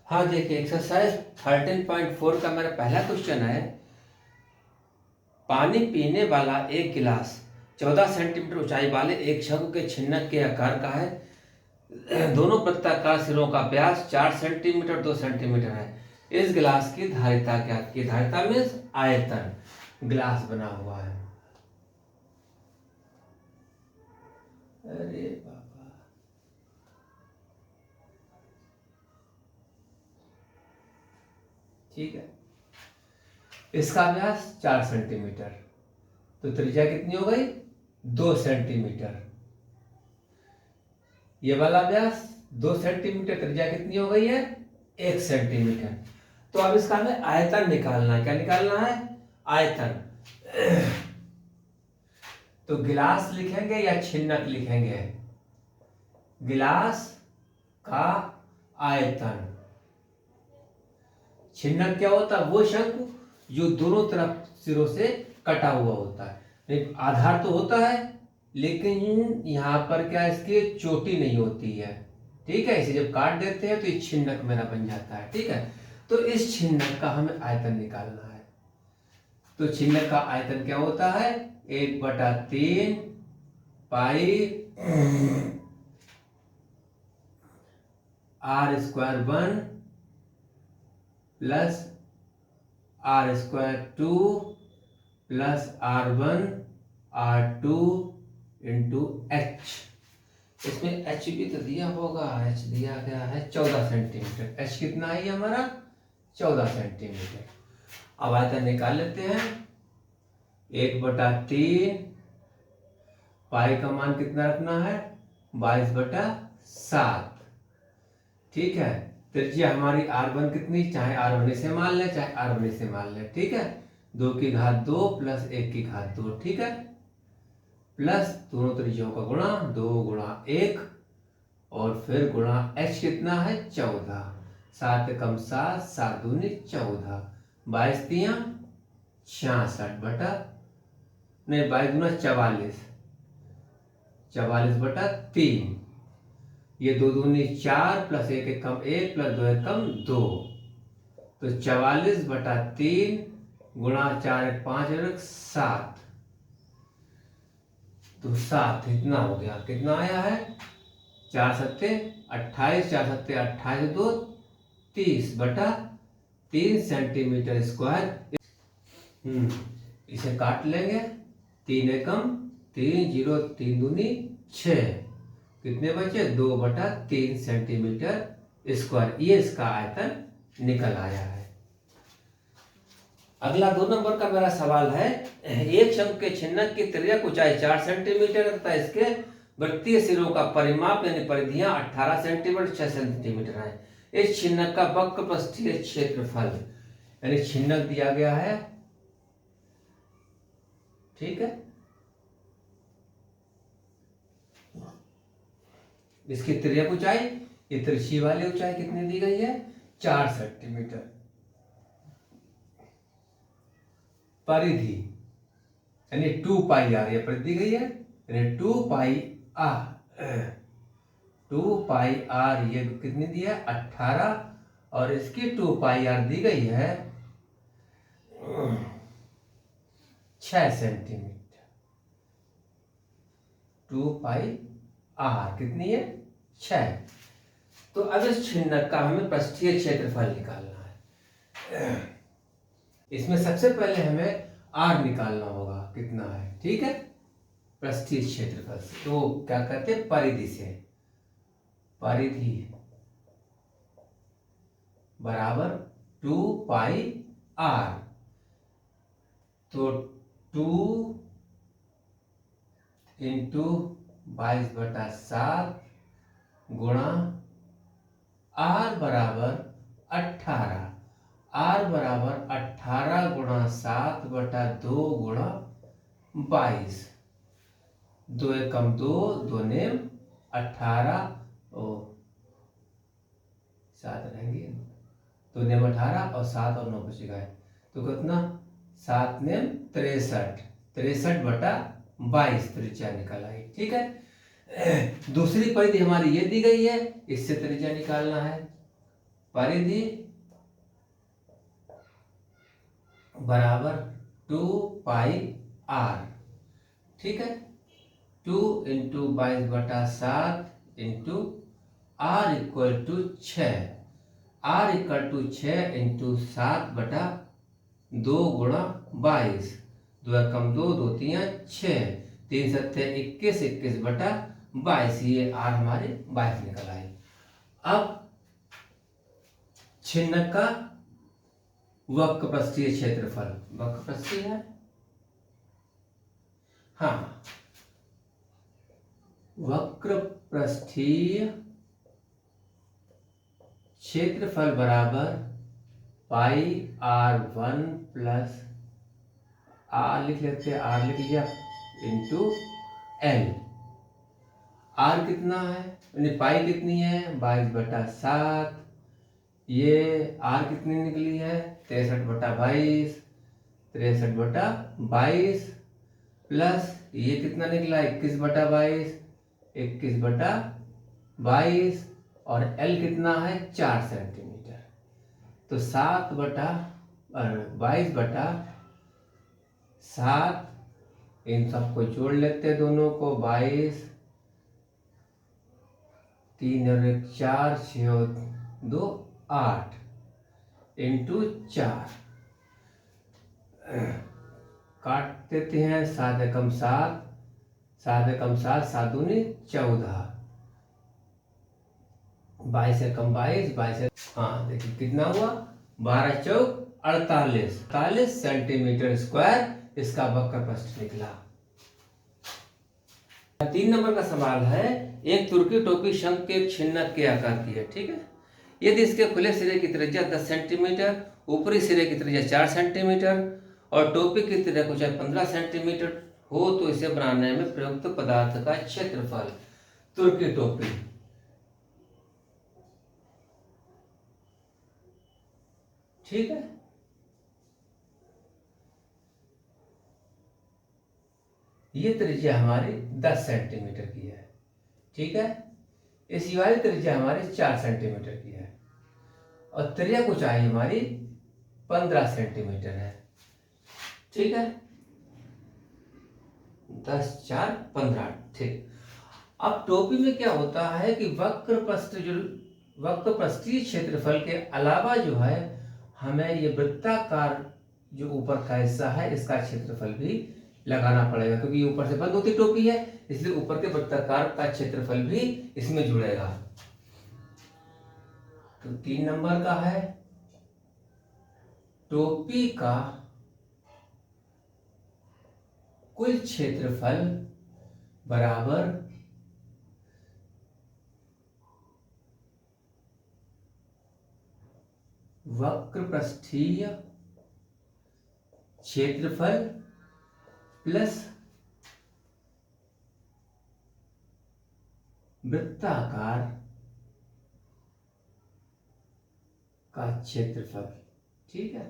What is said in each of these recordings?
हाँ देखिए, एक्सरसाइज 13.4 का मेरा पहला क्वेश्चन है। पानी पीने वाला एक गिलास 14 सेंटीमीटर ऊंचाई वाले एक शंकु के छिन्नक के आकार का है। दोनों वृत्ताकार सिरों का व्यास 4 सेंटीमीटर 2 सेंटीमीटर है। इस गिलास की धारिता क्या की? धारिता मीन्स आयतन। गिलास बना हुआ है। अरे बाबा, ठीक है। इसका व्यास 4 सेंटीमीटर, तो त्रिज्या कितनी हो गई? 2 सेंटीमीटर। ये वाला व्यास 2 सेंटीमीटर, त्रिज्या कितनी हो गई है? 1 सेंटीमीटर। तो अब इसका हमें आयतन निकालना है। क्या निकालना है? आयतन। तो गिलास लिखेंगे या छिन्नक लिखेंगे? गिलास का आयतन। छिन्नक क्या होता है? वो शंकु जो दोनों तरफ सिरों से कटा हुआ होता है। आधार तो होता है, लेकिन यहां पर क्या इसकी चोटी नहीं होती है। ठीक है, इसे जब काट देते हैं तो ये छिन्नक मेरा बन जाता है। ठीक है, तो इस छिन्नक का हमें आयतन निकालना है। तो छिन्नक का आयतन क्या होता है? 1/3 पाई r² 1 plus r² 2 plus r1 r2 into h। इसमें h भी तो दिया होगा। h दिया गया है 14 सेंटीमीटर। h कितना है हमारा? 14 सेंटीमीटर। अब आयतन निकाल लेते हैं। 1/3 पाई का मान कितना रखना है? 22/7। ठीक है, त्रिज्या हमारी r1 कितनी? चाहे r1 से मान ले चाहे r1 से मान ले। ठीक है, 2 की घात 2 प्लस 1 की घात 2। ठीक है, प्लस दोनों त्रिज्याओं का गुणा 2 गुणा 1 और फिर गुणा h कितना है? 14। 7 कम 7, 7 दूनी 14, 22 तिया 66 बटा नहीं 22 गुना 44, 44/3। ये 2 दूनी 4 प्लस 1 कम 1 प्लस 2 कम 2, तो 44/3 गुणा 4 5 7, तो 7 इतना हो गया। कितना आया है? 4 सत्ते 28, 4 सत्ते 28, 2 30/3 सेंटीमीटर स्क्वायर। इसे काट लेंगे। 3 एकम 3 0 3 दूनी 6, कितने बचे? 2/3 सेंटीमीटर स्क्वायर। ये इसका आयतन निकल आया है। अगला 2 नंबर का मेरा सवाल है। एक शंकु के छिन्नक की त्रिज्या ऊंचाई 4 सेंटीमीटर तथा इसके वृत्तीय सिरों का परिमाप यानी परिधियां 18 सेंटीमीटर 6 सेंटीमीटर है। इस छिन्नक का वक्र पृष्ठीय क्षेत्रफल, यानी छिन्नक दिया गया है। ठीक है, इसकी त्रिज्या ऊंचाई, ये तिरछी वाली ऊंचाई कितनी दी गई है? 4 सेंटीमीटर। परिधि यानी 2πr, ये परिधि दी गई है, यानी 2πr ये कितनी दी है? 18, और इसकी 2πr दी गई है 6 सेंटीमीटर। 2πr कितनी है? 6। तो अब इस छिन्नक का हमें पृष्ठीय क्षेत्रफल निकालना है। इसमें सबसे पहले हमें r निकालना होगा, कितना है। ठीक है, पृष्ठीय क्षेत्रफल से तो क्या करते हैं? परिधि से। परिधि बराबर 2πr, तो 2 इंटू 22/7 गुणा r बराबर 18। r बराबर 18 गुणा 7/2 गुणा 22। 2 एकम 2, 2 नेम 18 और 7 रहेंगे, 2 नेम 18 और 7 और 9 बचेगा, तो कितना? 7 नेम 63, 63/22 त्रिज्या निकल आई। ठीक है, दूसरी परिधि हमारी ये दी गई है, इससे त्रिज्या निकालना है। परिधि बराबर 2πr। ठीक है, 2 into 22/7 into r equal to 6, r equal to 6 into 7/2 गुणा 22, 2 कम 2, 2 3 6, 3 7 21, 21/22, ये r हमारे 22 निकल आई। अब छिन्नक का वक्रपृष्ठीय क्षेत्रफल, वक्रपृष्ठीय है, हाँ, वक्रपृष्ठीय क्षेत्रफल बराबर πr1 प्लस r लिख लेते हैं, r लिख लिया, इंटू l। r कितना है, पाई कितनी है, 22/7, ये r कितनी निकली है, 63/22, 63/22 प्लस ये कितना निकला, 21/22, 21/22, और l कितना है, 4 सेंटीमीटर। तो 7/22/7, इन सबको जोड़ लेते हैं दोनों को, 22, 3 और 1 4, 6 और 2 8 इंटू 4, काट देते हैं, 7 एकम 7, 7 एकम 7, 7 दूनी 14, 22 एकम 22, 22, हाँ देखिए कितना हुआ, 12 चौक 48 सेंटीमीटर स्क्वायर इसका वक्रपृष्ठ निकला। 3 नंबर का सवाल है, एक तुर्की टोपी शंख के एक छिन्नक के आकार की है। ठीक है, यदि इसके खुले सिरे की त्रिज्या 10 सेंटीमीटर, ऊपरी सिरे की त्रिज्या 4 सेंटीमीटर और टोपी की त्रिज्या कुछ 15 सेंटीमीटर हो, तो इसे बनाने में प्रयुक्त पदार्थ का क्षेत्रफल। तुर्की टोपी, ठीक है, ये त्रिज्या हमारी 10 सेंटीमीटर की है। ठीक है, इस वाली त्रिज्या हमारी 4 सेंटीमीटर की है और त्रिज्या कुछ आई हमारी 15 सेंटीमीटर है। ठीक है, 10 4 15, ठीक। अब टोपी में क्या होता है कि वक्रपृष्ठीय क्षेत्रफल के अलावा जो है हमें ये वृत्ताकार जो ऊपर का हिस्सा है इसका क्षेत्रफल भी लगाना पड़ेगा, क्योंकि ऊपर से बंद होती टोपी है, इसलिए ऊपर के वृत्ताकार का क्षेत्रफल भी इसमें जुड़ेगा। तो 3 नंबर का है, टोपी का कुल क्षेत्रफल बराबर वक्रपृष्ठीय क्षेत्रफल प्लस वृत्ताकार का क्षेत्रफल। ठीक है,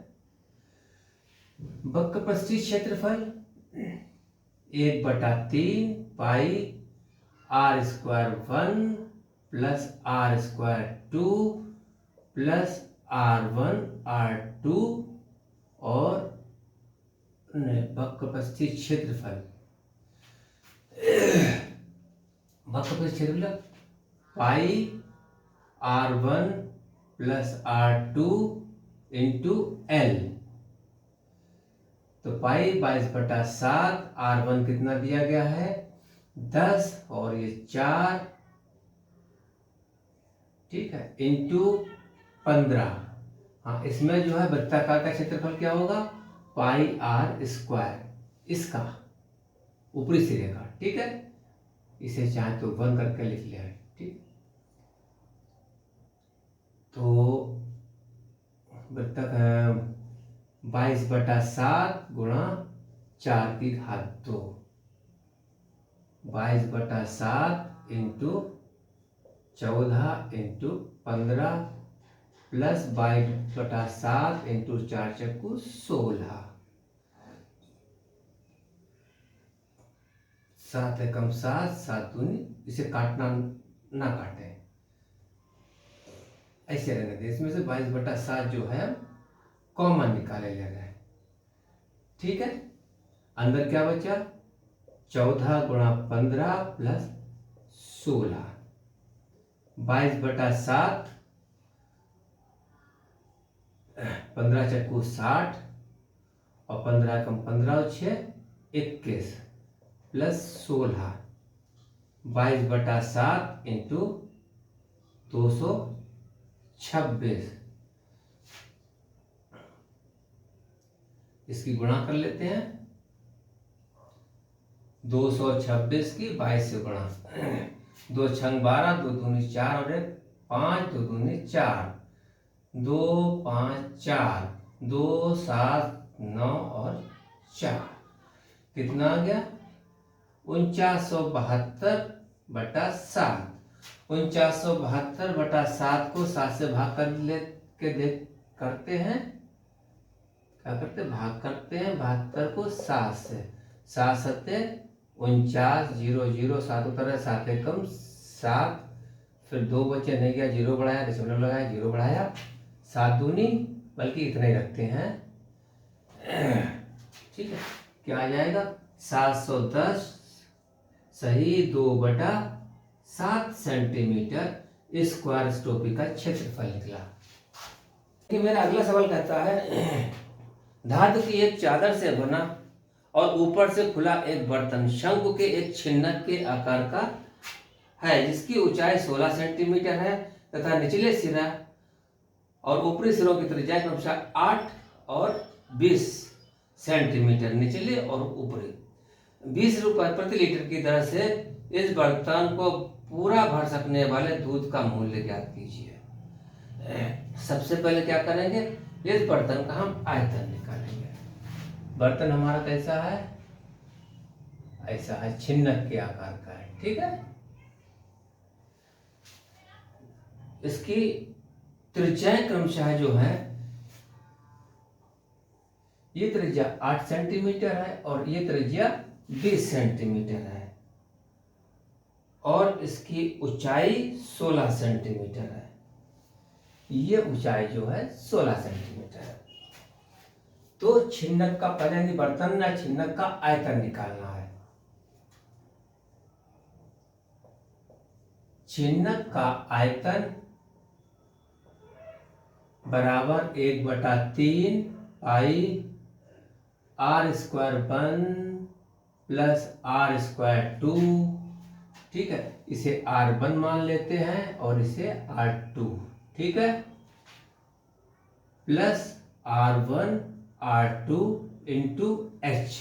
वक्रपृष्ठीय क्षेत्रफल 1/3 पाई r² 1 plus r² 2 plus r1 r2 और वक्रपृष्ठीय क्षेत्रफल, वक्रपृष्ठीय क्षेत्रफल पाई r1 plus r2 into l। तो पाई 22/7, r1 कितना दिया गया है 10 और ये 4, ठीक है, इंटू 15। हाँ, इसमें जो है वृत्ताकार का क्षेत्रफल क्या होगा, πr², इसका ऊपरी सिरे का। ठीक है, इसे चाहे तो 1 करके लिख लिया है। ठीक, तो वृत्ताकार 22/7 गुणा 4⁴, 22/7 इंटू 14 इंटू 15 प्लस 22/7 इंटू 4 चक्कू 16, 7 एकम 7, 7 दूनी, इसे काटना ना काटे, ऐसे रहने दें। इसमें से 22/7 जो है कॉमन निकाले ले रहे हैं। ठीक है, अंदर क्या बचा? 14 गुणा 15 प्लस 16, 22/7, 15 चक्कू 60 और 15 कम 15 और 6 21 प्लस 16, 22/7 इंटू 226। इसकी गुणा कर लेते हैं। 226 की 22 से गुणा, 2 छंग 12, 2 दूनी 4 और 1 5, 2 दूनी 4, 2 5 4, 2 7 9 और 4, कितना आ गया? 4972/7। 4972/7 को 7 से भाग कर ले के देख करते हैं। क्या करते? भाग करते हैं 72 को 7 से। 7 सत्ते 49, 0 0 7 उतर है, 7 एकम 7, फिर 2 बचे नहीं गया, 0 बढ़ाया, दशमलव लगाया, 0 बढ़ाया, 7 दूनी, बल्कि इतने ही रखते हैं। ठीक है, क्या आ जाएगा? 710 सही 2/7 सेंटीमीटर स्क्वायर स्टोपी का क्षेत्रफल निकला। कि मेरा अगला सवाल कहता है, धातु की एक चादर से बना और ऊपर से खुला एक बर्तन शंकु के एक छिन्नक के आकार का है, जिसकी ऊंचाई 16 सेंटीमीटर है तथा निचले सिरा और ऊपरी सिरों की त्रिज्या क्रमशः 8 और 20 सेंटीमीटर निचले और ऊपरी। 20 रुपए प्रति लीटर की दर से इस बर्तन को पूरा भर सकने वाले दूध का मूल्य ज्ञात कीजिए। सबसे पहले क्या करेंगे? इस बर्तन का हम आयतन निकालेंगे। बर्तन हमारा कैसा है? ऐसा है, छिन्नक के आकार का है। ठीक है, इसकी त्रिज्या क्रमशः जो है, ये त्रिज्या 8 सेंटीमीटर है और ये त्रिज्या 20 सेंटीमीटर है और इसकी ऊंचाई 16 सेंटीमीटर है। ये ऊंचाई जो है 16 सेंटीमीटर है। तो छिन्नक का पहले बर्तन या छिन्नक का आयतन निकालना है। छिन्नक का आयतन बराबर 1/3 पाई r² 1 प्लस r² 2। ठीक है, इसे r1 मान लेते हैं और इसे r2। ठीक है, plus r1 r2 into h,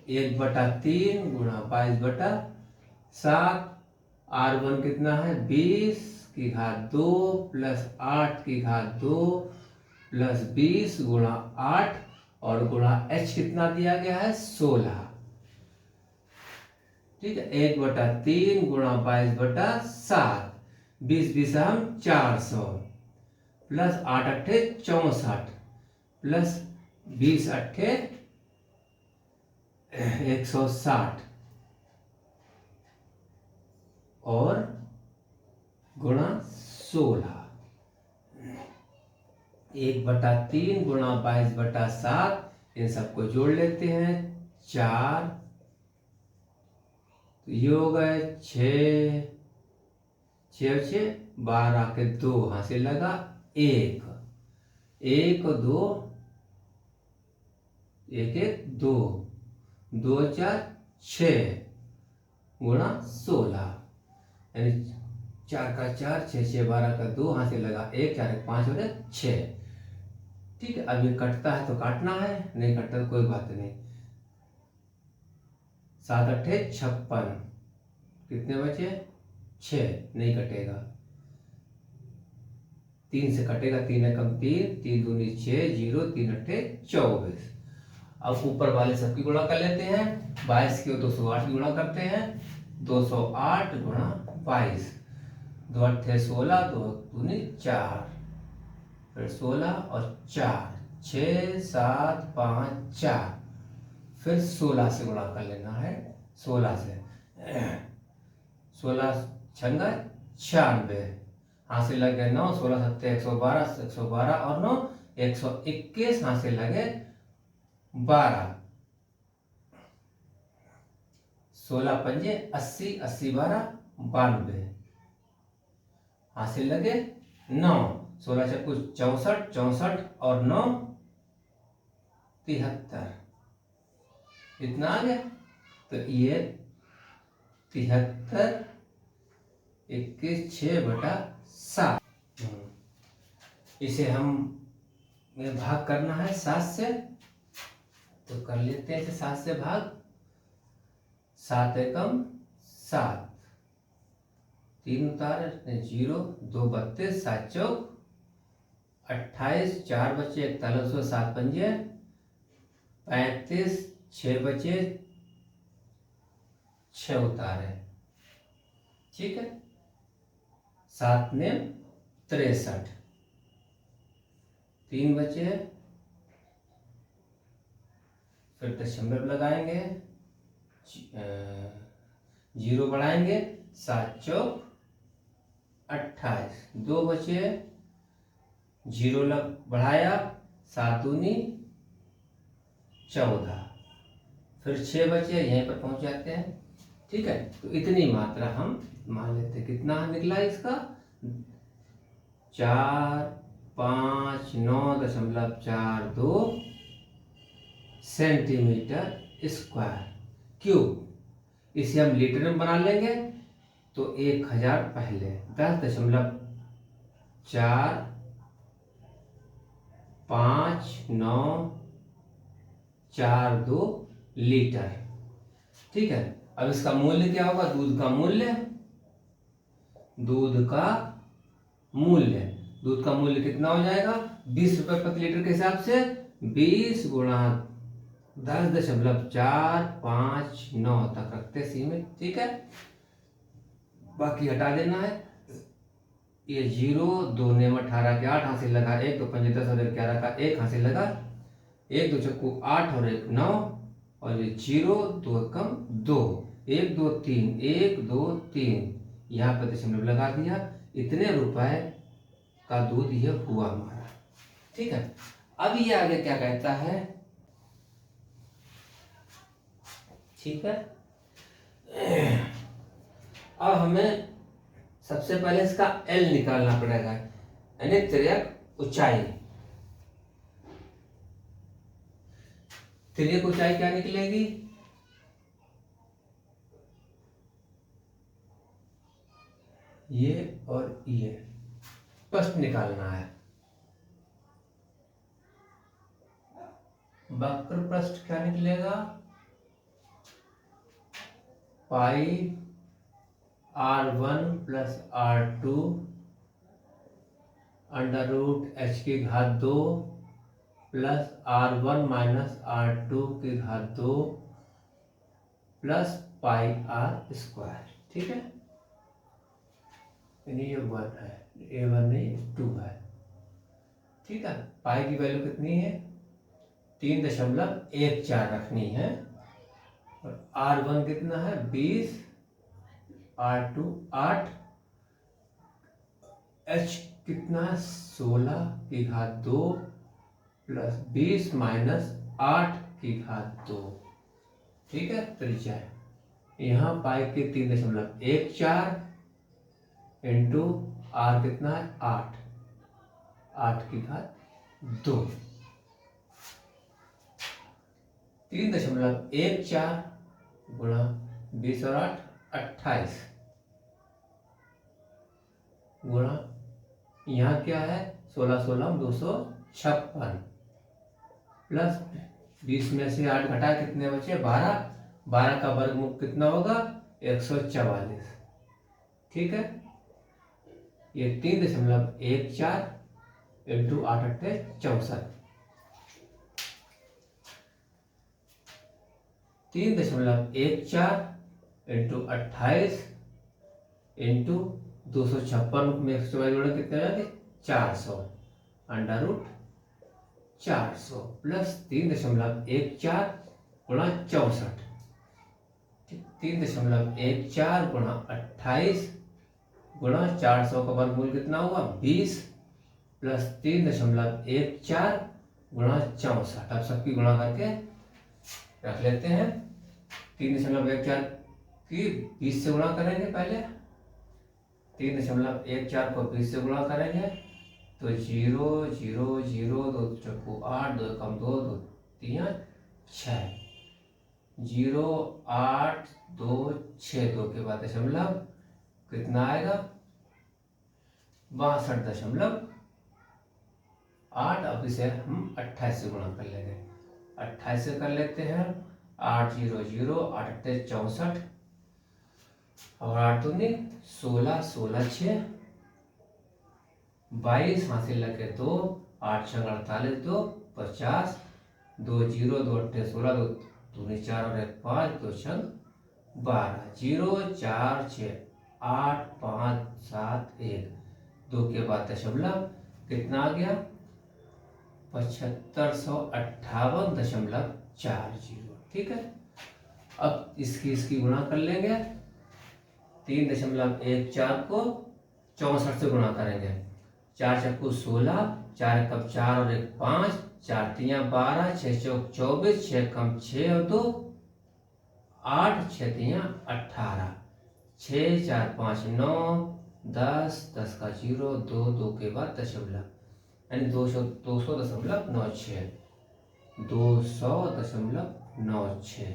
1/3 गुणा 22/7। r1 कितना है? 20 की घात 2 प्लस 8 की घात 2 प्लस 20 गुणा 8 और गुणा h कितना दिया गया है? 16। ठीक है, 1/3 गुणा 22/7, 20 20 हम 400 प्लस 8 अट्ठे 64 प्लस 20 अट्ठे 160 और गुणा 16। 1/3 गुणा 22/7, इन सबको जोड़ लेते हैं 4, तो ये हो गए 6, 6 6 12 के 2 हासिल लगा 1, 1 2 1 1 2, 2 4 6 गुणा 16, यानी 4 का 4, 6 6 12 का 2 हासिल लगा 1, 4 1 5 और 6। ठीक है, अब ये कटता है तो काटना है, नहीं कटता तो कोई बात नहीं। 7 अट्ठे 56, कितने बचे? 6, नहीं कटेगा। 3 से कटेगा, 3 एकम 3, 3 दूनी 6, 0, 3 अट्ठे 24। अब ऊपर वाले सबकी गुणा कर लेते हैं। 22 की 208 गुणा करते हैं, 208 गुणा 22, 2 अट्ठे 16, 2 दूनी 4, फिर 16 और 4, 6 7 5 4, फिर 16 से गुणा कर लेना है। 16 से 16 छंगा 96, हाथ से लगे 9, 16 सत्ते 112, 112 और 9 121, हाथ से लगे 12, 16 पंजे 80, 80 12 92, हाथ से लगे 9, 16 चक्कू 64, 64 और 9 73, इतना आ गया। तो ये 73 21 6/7, इसे हम भाग करना है 7 से, तो कर लेते हैं इसे 7 से भाग। 7 एकम 7, 3 उतारे 0, 2 32, 7 चौक 28, 4 बचे 41, 7 पंजे 35, 6 बचे 6 उतारे, ठीक है। 7 ने 63, 3 बचे, फिर दशमलव लगाएंगे, 0 बढ़ाएंगे, 7 चौक 28, 2 बचे, 0 लग बढ़ाया, 7 दूनी 14, फिर 6 बचे, यहीं पर पहुंच जाते हैं, ठीक है। तो इतनी मात्रा हम मान लेते हैं। कितना निकला इसका 459.42 सेंटीमीटर स्क्वायर क्यूब। इसे हम लीटर में बना लेंगे तो 1000 पहले 10.45942 लीटर, ठीक है। अब इसका मूल्य क्या होगा, दूध का मूल्य, दूध का मूल्य, दूध का मूल्य कितना हो जाएगा 20 रुपए प्रति लीटर के हिसाब से 20 गुणा 10.459 तक रखते सीमित, ठीक है। बाकी हटा देना है, ये 0, 2 ने 18 के 8, हाथ से लगा 1, 2 5 10 और 11 का 1, हाथ से लगा 1, 2 चक्कू 8 और 1 9, और ये 0, 2 कम 2, 1 2 3, 1 2 3, यहाँ पर दशमलव लगा दिया। इतने रुपए का दूध ये हुआ हमारा, ठीक है। अब ये आगे क्या कहता है, ठीक है। अब हमें सबसे पहले इसका L निकालना पड़ेगा, यानी तिर्यक ऊंचाई। तिर्यक ऊंचाई क्या निकलेगी, ये और ये स्पष्ट निकालना है। वक्र पृष्ठ क्या निकलेगा, pi r1 plus r2 under root h की घात 2 प्लस r1 माइनस r2 की घात 2 प्लस पाई r स्क्वायर, ठीक है। ये 1 है, ये 1 नहीं 2 है, ठीक है। पाई की वैल्यू कितनी है 3.14 रखनी है, और r1 कितना है 20, r2 8, h कितना है 16 की घात 2 प्लस 20 माइनस 8 की घात 2, ठीक है। त्रिज्या है यहाँ पाई के 3.14 इंटू आर कितना है 8, 8 की घात 2, 3.14 गुणा 20 और 8 28 गुणा यहाँ क्या है 16 16 256 प्लस 20 में से 8 घटा कितने बचे 12, 12 का वर्गमूल कितना होगा 144, ठीक है। ये 3.14 इंटू 8 8 64, 3.14 इंटू 28 इंटू 256 में 144 जोड़े कितने जाते 400 अंडर रूट 400 प्लस 3.14 गुणा 64, 3.14 गुणा 28 गुणा 400 का वर्गमूल कितना हुआ 20 प्लस 3.14 गुणा 64। अब सबकी गुणा करके रख लेते हैं। 3.14 की 20 से गुणा करेंगे पहले, 3.14 को 20 से गुणा करेंगे तो 0 0 0 2 चौको 8 2 कम 2 2 3 6 0 8 2 6 2 के बाद दशमलव कितना आएगा 62.8। अब इसे हम 28 से गुणा कर लेंगे, 28 से कर लेते हैं। 8 0 0 8 8 64 और 8 दूनी 16 16 6 22 हासिल लगे 2 8 6 48 2 50 2 0 2 8 16 2 दूनी 4 और 1 5 2 6 12 0 4 6 8 5 7 1 2 के बाद दशमलव कितना आ गया 7558.40। ठीक है, अब इसकी गुणा कर लेंगे। 3.14 को 64 से गुणा करेंगे, 4 चक्कू 16 4 कम 4 और 1 5 4 3 12 6 चौक 24 6 कम 6 और 2 8 6 3 18 6 4 5 9 10 10 का 0 2 2 के बाद दशमलव यानी 200.96 200.96।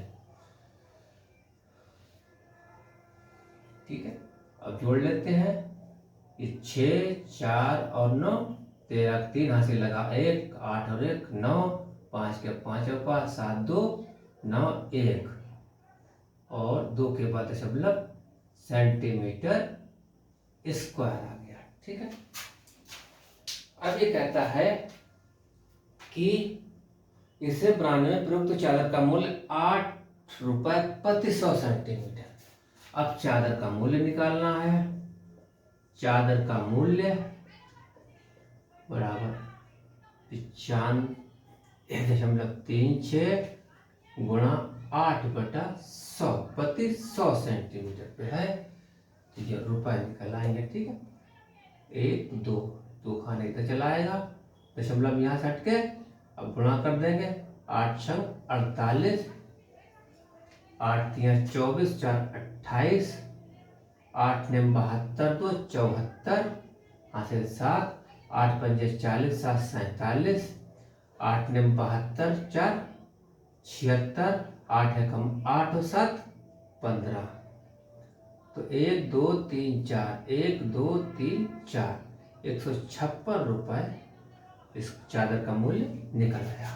ठीक है, अब जोड़ लेते हैं। ये 6 4 और 9 13 3 हासिल लगा 1 8 और 1 9 5 के 5 और 5 7 2 9 1 और 2 के बाद दशमलव सेंटीमीटर स्क्वायर आ गया। ठीक है, अब ये कहता है कि इसे बनाने में प्रयुक्त चादर का मूल्य 8 रुपए प्रति 100 सेंटीमीटर। अब चादर का मूल्य निकालना है। चादर का मूल्य बराबर 95.36 गुणा 8/100 प्रति 100 सेंटीमीटर पे है, तो ये रुपए निकल आएंगे। ठीक है, 1 2 2 खाने इधर चला आएगा, दशमलव यहाँ से हट के अब गुणा कर देंगे। 8 6 48 8 3 24 4 28 8 9 72 2 74 हासिल 7 8 5 40 7 47 8 9 72 4 76 8 है कम 8 और 7 15 तो 1 2 3 4 1 2 3 4 156 रुपए इस चादर का मूल्य निकल आया।